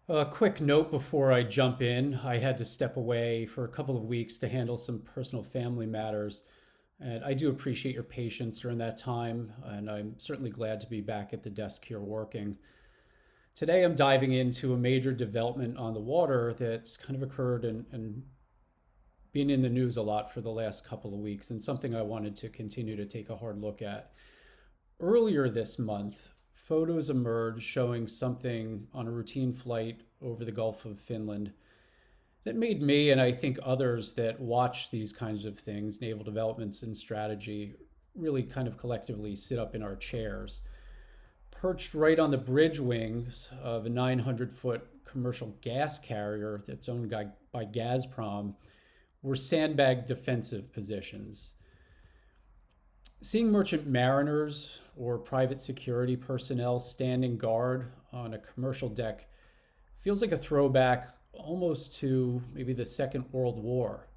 A quick note before I jump in. I had to step away for a couple of weeks to handle some personal family matters. And I do appreciate your patience during that time. And I'm certainly glad to be back at the desk here working. Today, I'm diving into a major development on the water that's kind of occurred and been in the news a lot for the last couple of weeks, and something I wanted to continue to take a hard look at. Earlier this month, photos emerged showing something on a routine flight over the Gulf of Finland that made me, and I think others that watch these kinds of things, naval developments and strategy, really kind of collectively sit up in our chairs. Perched right on the bridge wings of a 900-foot commercial gas carrier that's owned by Gazprom were sandbag defensive positions. Seeing merchant mariners or private security personnel standing guard on a commercial deck feels like a throwback almost to maybe the Second World War.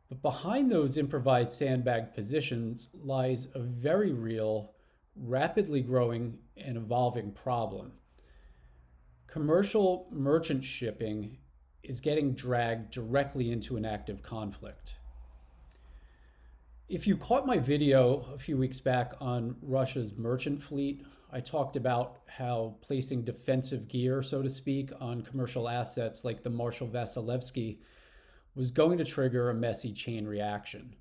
But behind those improvised sandbag positions lies a very real, rapidly growing, and evolving problem. Commercial merchant shipping is getting dragged directly into an active conflict. If you caught my video a few weeks back on Russia's merchant fleet, I talked about how placing defensive gear, so to speak, on commercial assets like the Marshal Vasilevsky was going to trigger a messy chain reaction.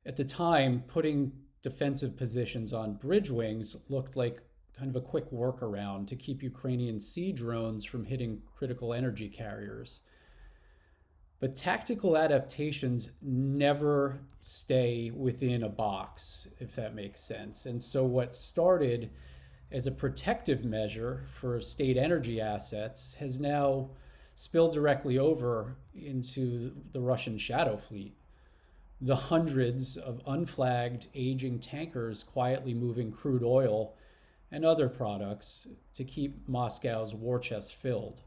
At the time, putting defensive positions on bridge wings looked like kind of a quick workaround to keep Ukrainian sea drones from hitting critical energy carriers. But tactical adaptations never stay within a box, if that makes sense. And so what started as a protective measure for state energy assets has now spilled directly over into the Russian shadow fleet. The hundreds of unflagged, aging tankers quietly moving crude oil and other products to keep Moscow's war chest filled.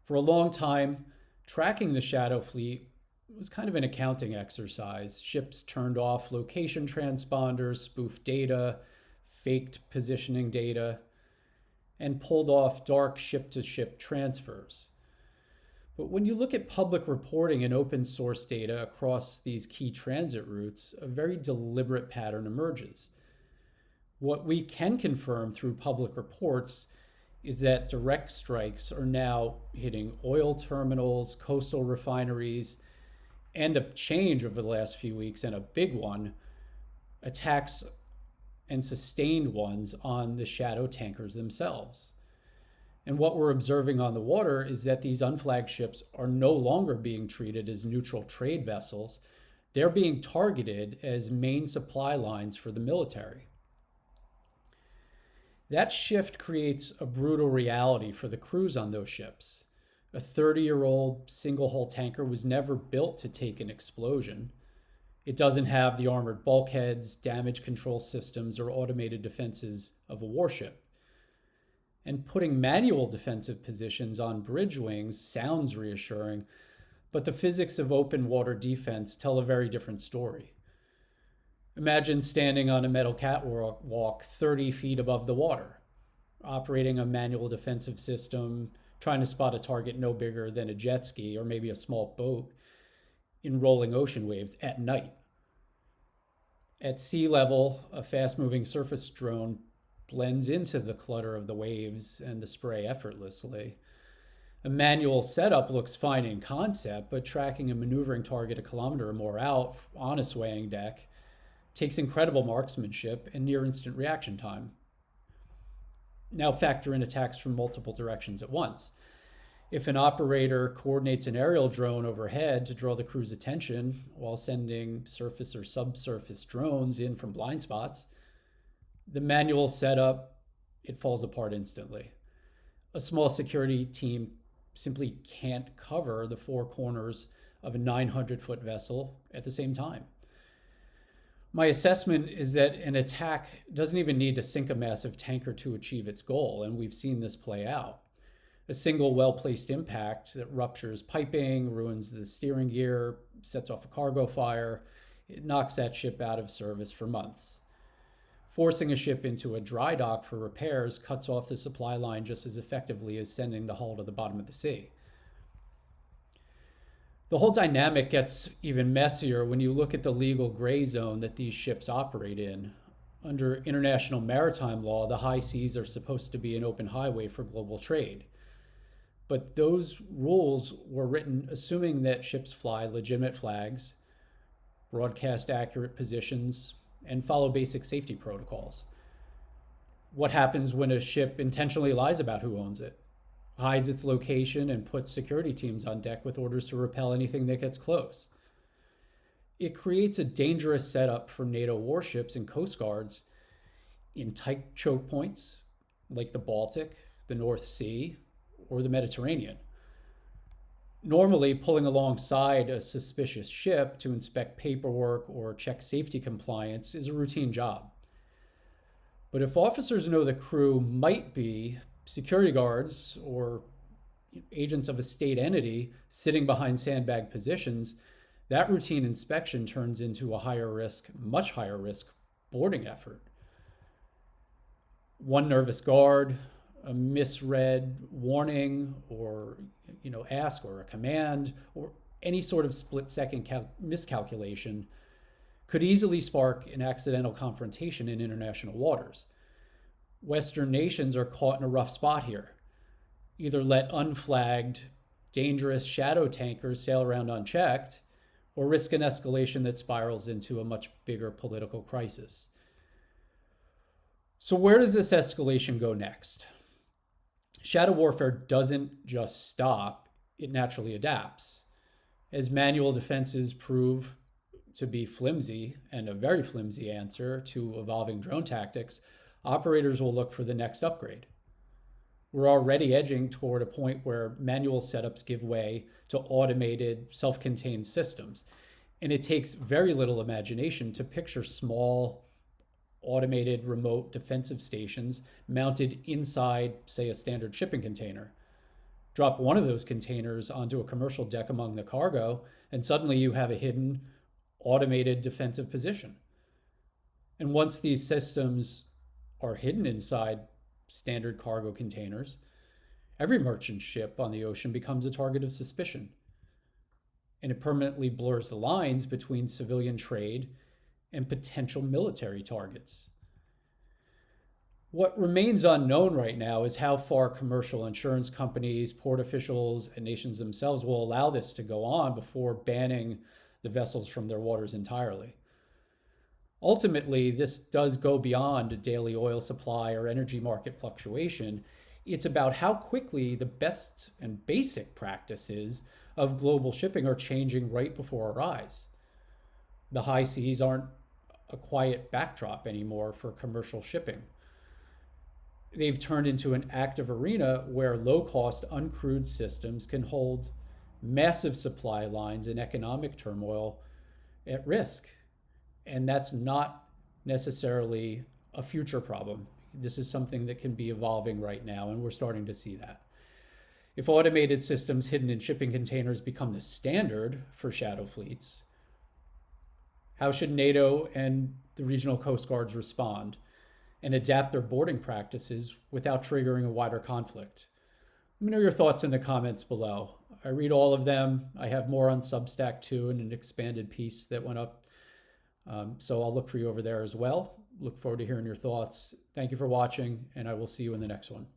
For a long time, tracking the shadow fleet was kind of an accounting exercise. Ships turned off location transponders, spoofed data, faked positioning data, and pulled off dark ship-to-ship transfers. But when you look at public reporting and open source data across these key transit routes, a very deliberate pattern emerges. What we can confirm through public reports is that direct strikes are now hitting oil terminals, coastal refineries, and a change over the last few weeks, and a big one, attacks and sustained ones on the shadow tankers themselves. And what we're observing on the water is that these unflagged ships are no longer being treated as neutral trade vessels. They're being targeted as main supply lines for the military. That shift creates a brutal reality for the crews on those ships. A 30-year-old single-hull tanker was never built to take an explosion. It doesn't have the armored bulkheads, damage control systems, or automated defenses of a warship. And putting manual defensive positions on bridge wings sounds reassuring, but the physics of open water defense tell a very different story. Imagine standing on a metal catwalk 30 feet above the water, operating a manual defensive system, trying to spot a target no bigger than a jet ski or maybe a small boat in rolling ocean waves at night. At sea level, a fast-moving surface drone blends into the clutter of the waves and the spray effortlessly. A manual setup looks fine in concept, but tracking a maneuvering target a kilometer or more out on a swaying deck takes incredible marksmanship and near instant reaction time. Now factor in attacks from multiple directions at once. If an operator coordinates an aerial drone overhead to draw the crew's attention while sending surface or subsurface drones in from blind spots, the manual setup, it falls apart instantly. A small security team simply can't cover the four corners of a 900-foot vessel at the same time. My assessment is that an attack doesn't even need to sink a massive tanker to achieve its goal, and we've seen this play out. A single well-placed impact that ruptures piping, ruins the steering gear, sets off a cargo fire, it knocks that ship out of service for months. Forcing a ship into a dry dock for repairs cuts off the supply line just as effectively as sending the hull to the bottom of the sea. The whole dynamic gets even messier when you look at the legal gray zone that these ships operate in. Under international maritime law, the high seas are supposed to be an open highway for global trade. But those rules were written assuming that ships fly legitimate flags, broadcast accurate positions, and follow basic safety protocols. What happens when a ship intentionally lies about who owns it, hides its location, and puts security teams on deck with orders to repel anything that gets close? It creates a dangerous setup for NATO warships and coast guards in tight choke points like the Baltic, the North Sea, or the Mediterranean. Normally, pulling alongside a suspicious ship to inspect paperwork or check safety compliance is a routine job. But if officers know the crew might be security guards or agents of a state entity sitting behind sandbag positions, that routine inspection turns into a higher risk, much higher risk boarding effort. One nervous guard, a misread warning or ask or a command or any sort of split-second miscalculation could easily spark an accidental confrontation in international waters. Western nations are caught in a rough spot here. Either let unflagged, dangerous shadow tankers sail around unchecked, or risk an escalation that spirals into a much bigger political crisis. So where does this escalation go next? Shadow warfare doesn't just stop, it naturally adapts. As manual defenses prove to be flimsy and a very flimsy answer to evolving drone tactics, operators will look for the next upgrade. We're already edging toward a point where manual setups give way to automated, self-contained systems. And it takes very little imagination to picture small, automated, remote defensive stations mounted inside, say, a standard shipping container. Drop one of those containers onto a commercial deck among the cargo, and suddenly you have a hidden, automated defensive position. And once these systems are hidden inside standard cargo containers, every merchant ship on the ocean becomes a target of suspicion. And it permanently blurs the lines between civilian trade and potential military targets. What remains unknown right now is how far commercial insurance companies, port officials, and nations themselves will allow this to go on before banning the vessels from their waters entirely. Ultimately, this does go beyond a daily oil supply or energy market fluctuation. It's about how quickly the best and basic practices of global shipping are changing right before our eyes. The high seas aren't a quiet backdrop anymore for commercial shipping. They've turned into an active arena where low-cost, uncrewed systems can hold massive supply lines and economic turmoil at risk. And that's not necessarily a future problem. This is something that can be evolving right now, and we're starting to see that. If automated systems hidden in shipping containers become the standard for shadow fleets, how should NATO and the regional coast guards respond and adapt their boarding practices without triggering a wider conflict? Let me know your thoughts in the comments below. I read all of them. I have more on Substack too, and an expanded piece that went up. So I'll look for you over there as well. Look forward to hearing your thoughts. Thank you for watching, and I will see you in the next one.